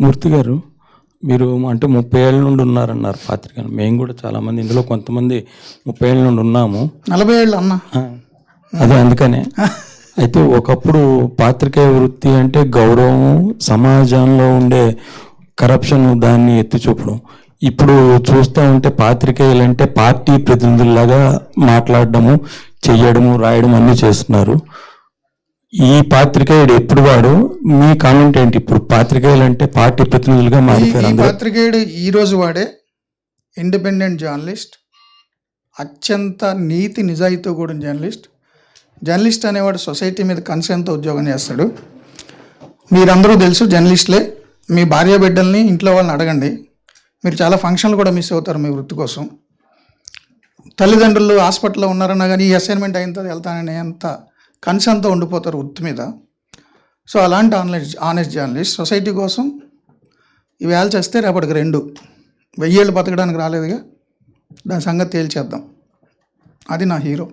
మూర్తి గారు, మీరు అంటే 30 ఏళ్ళ నుండి ఉన్నారన్నారు పాత్రికలు. మేము కూడా చాలామంది ఇందులో కొంతమంది 30 ఏళ్ళ నుండి ఉన్నాము. 40 ఏళ్ళు అన్న. అదే అందుకనే. అయితే ఒకప్పుడు పాత్రికేయ వృత్తి అంటే గౌరవం, సమాజంలో ఉండే కరప్షన్ దాన్ని ఎత్తి చూపడం. ఇప్పుడు చూస్తూ ఉంటే పాత్రికేయులు అంటే పార్టీ ప్రతినిధుల్లాగా మాట్లాడడము, చెయ్యడము, రాయడం అన్నీ చేస్తున్నారు. ఈ పాత్రికేయుడు ఎప్పుడు వాడు, మీ కామెంట్ ఏంటి? ఇప్పుడు పాత్రికేయులు అంటే పార్టీ ప్రతినిధులుగా మారిపోయారు. పాత్రికేయుడు ఈ రోజు వాడే ఇండిపెండెంట్ జర్నలిస్ట్, అత్యంత నీతి నిజాయితీ కూడిన జర్నలిస్ట్ అనేవాడు సొసైటీ మీద కన్సర్న్తో ఉద్యోగం చేస్తాడు. మీరందరూ తెలుసు జర్నలిస్టులే. మీ భార్య బిడ్డల్ని, ఇంట్లో వాళ్ళని అడగండి. మీరు చాలా ఫంక్షన్లు కూడా మిస్ అవుతారు మీ వృత్తి కోసం. తల్లిదండ్రులు హాస్పిటల్లో ఉన్నారన్నా కానీ ఈ అసైన్మెంట్ అయిన తర్వాత వెళ్తానని అంత కన్సర్న్తో ఉండిపోతారు వృత్తి మీద. సో అలాంటి ఆనెస్ట్ జర్నలిస్ట్ సొసైటీ కోసం ఇవాళ చేస్తే రేపటికి 1000 ఏళ్ళు బతకడానికి రాలేదుగా, దాని సంగతి తేల్చేద్దాం. అది నా హీరో.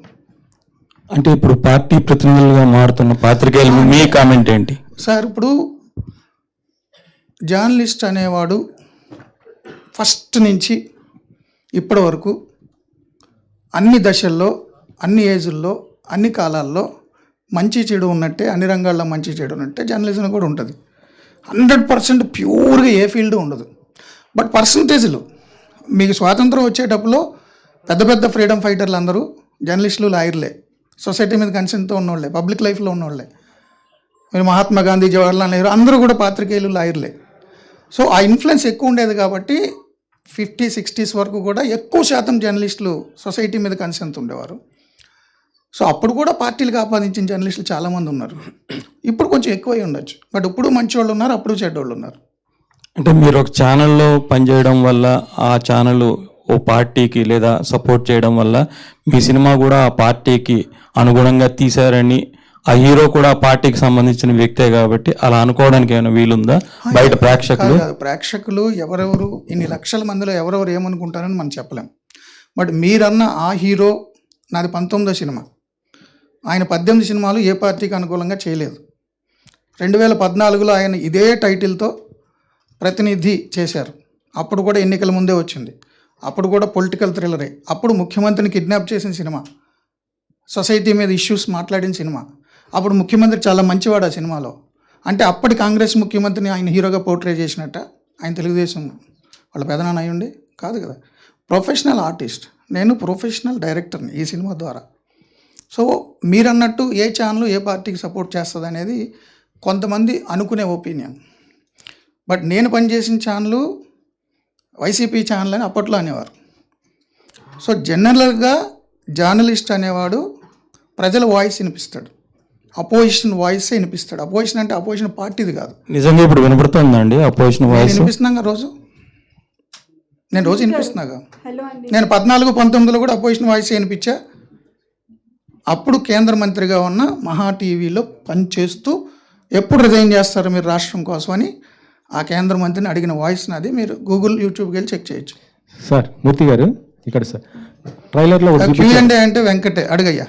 అంటే ఇప్పుడు పార్టీ ప్రతినిధులుగా మారుతున్న పాత్రికేయులు మీ కామెంట్ ఏంటి సార్? ఇప్పుడు జర్నలిస్ట్ అనేవాడు ఫస్ట్ నుంచి ఇప్పటి వరకు అన్ని దశల్లో, అన్ని ఏజుల్లో, అన్ని కాలాల్లో మంచి చెడు ఉన్నట్టే, అన్ని రంగాల్లో మంచి చెడు ఉన్నట్టే జర్నలిజం కూడా ఉంటుంది. 100% ప్యూర్గా ఏ ఫీల్డ్ ఉండదు. బట్ పర్సంటేజ్లు మీకు స్వాతంత్రం వచ్చేటప్పుడు పెద్ద పెద్ద ఫ్రీడమ్ ఫైటర్లు అందరూ జర్నలిస్టులు, లాయర్లే, సొసైటీ మీద కన్సర్న్తో ఉన్నోళ్ళే, పబ్లిక్ లైఫ్లో ఉన్నోళ్ళే. మీరు మహాత్మా గాంధీ, జవహర్లాల్ నెహ్రూ అందరూ కూడా పాత్రికేయులు, లాయర్లే. సో ఆ ఇన్ఫ్లుయెన్స్ ఎక్కువ ఉండేది కాబట్టి 50-60s వరకు కూడా ఎక్కువ శాతం జర్నలిస్టులు సొసైటీ మీద కన్సర్న్తో ఉండేవారు. సో అప్పుడు కూడా పార్టీలకు ఆపాదించిన జర్నలిస్టులు చాలామంది ఉన్నారు. ఇప్పుడు కొంచెం ఎక్కువై ఉండొచ్చు. బట్ ఇప్పుడు మంచి వాళ్ళు ఉన్నారు, అప్పుడు చెడ్డోళ్ళు ఉన్నారు. అంటే మీరు ఒక ఛానల్లో పనిచేయడం వల్ల, ఆ ఛానల్ ఓ పార్టీకి లేదా సపోర్ట్ చేయడం వల్ల మీ సినిమా కూడా ఆ పార్టీకి అనుగుణంగా తీశారని, ఆ హీరో కూడా ఆ పార్టీకి సంబంధించిన వ్యక్తే కాబట్టి అలా అనుకోవడానికి ఏమైనా వీలుందా? బయట ప్రేక్షకులు ఎవరెవరు, ఇన్ని లక్షల మందిలో ఎవరెవరు ఏమనుకుంటారని మనం చెప్పలేం. బట్ మీరన్న ఆ హీరో నాది 19వ సినిమా. ఆయన 18 సినిమాలు ఏ పార్టీకి అనుకూలంగా చేయలేదు. 2014లో ఆయన ఇదే టైటిల్తో ప్రతినిధి చేశారు. అప్పుడు కూడా ఎన్నికల ముందే వచ్చింది. అప్పుడు కూడా పొలిటికల్ థ్రిల్లరే. అప్పుడు ముఖ్యమంత్రిని కిడ్నాప్ చేసిన సినిమా, సొసైటీ మీద ఇష్యూస్ మాట్లాడిన సినిమా. అప్పుడు ముఖ్యమంత్రి చాలా మంచివాడు ఆ సినిమాలో. అంటే అప్పటి కాంగ్రెస్ ముఖ్యమంత్రిని ఆయన హీరోగా పోర్ట్రే చేసినట్ట? ఆయన తెలుగుదేశం వాళ్ళ పెదనాన్న అయ్యుండి కాదు కదా. ప్రొఫెషనల్ ఆర్టిస్ట్, నేను ప్రొఫెషనల్ డైరెక్టర్ని ఈ సినిమా ద్వారా. సో మీరన్నట్టు ఏ ఛానల్ ఏ పార్టీకి సపోర్ట్ చేస్తుంది అనేది కొంతమంది అనుకునే ఒపీనియన్. బట్ నేను పనిచేసిన ఛానల్ వైసీపీ ఛానల్ అని అప్పట్లో అనేవారు. సో జనరల్గా జర్నలిస్ట్ అనేవాడు ప్రజల వాయిస్ వినిపిస్తాడు, అపోజిషన్ వాయిస్ వినిపిస్తాడు. అపోజిషన్ అంటే అపోజిషన్ పార్టీది కాదు. నిజంగా ఇప్పుడు వినపడుతుందండి అపోజిషన్ వాయిస్? వినిపిస్తున్నాగా రోజు, నేను రోజు వినిపిస్తున్నాగా. నేను 14-19లో కూడా అపోజిషన్ వాయిస్ వినిపించా. అప్పుడు కేంద్ర మంత్రిగా ఉన్న మహా టీవీలో పనిచేస్తూ ఎప్పుడు రిజైన్ చేస్తారు మీరు రాష్ట్రం కోసం అని ఆ కేంద్ర మంత్రిని అడిగిన వాయిస్ నాది. మీరు గూగుల్, యూట్యూబ్కి వెళ్ళి చెక్ చేయొచ్చు. సార్ మూర్తి గారు, ఇక్కడ సార్ ట్రైలర్లో Q&A అంటే వెంకటే అడుగయ్యా.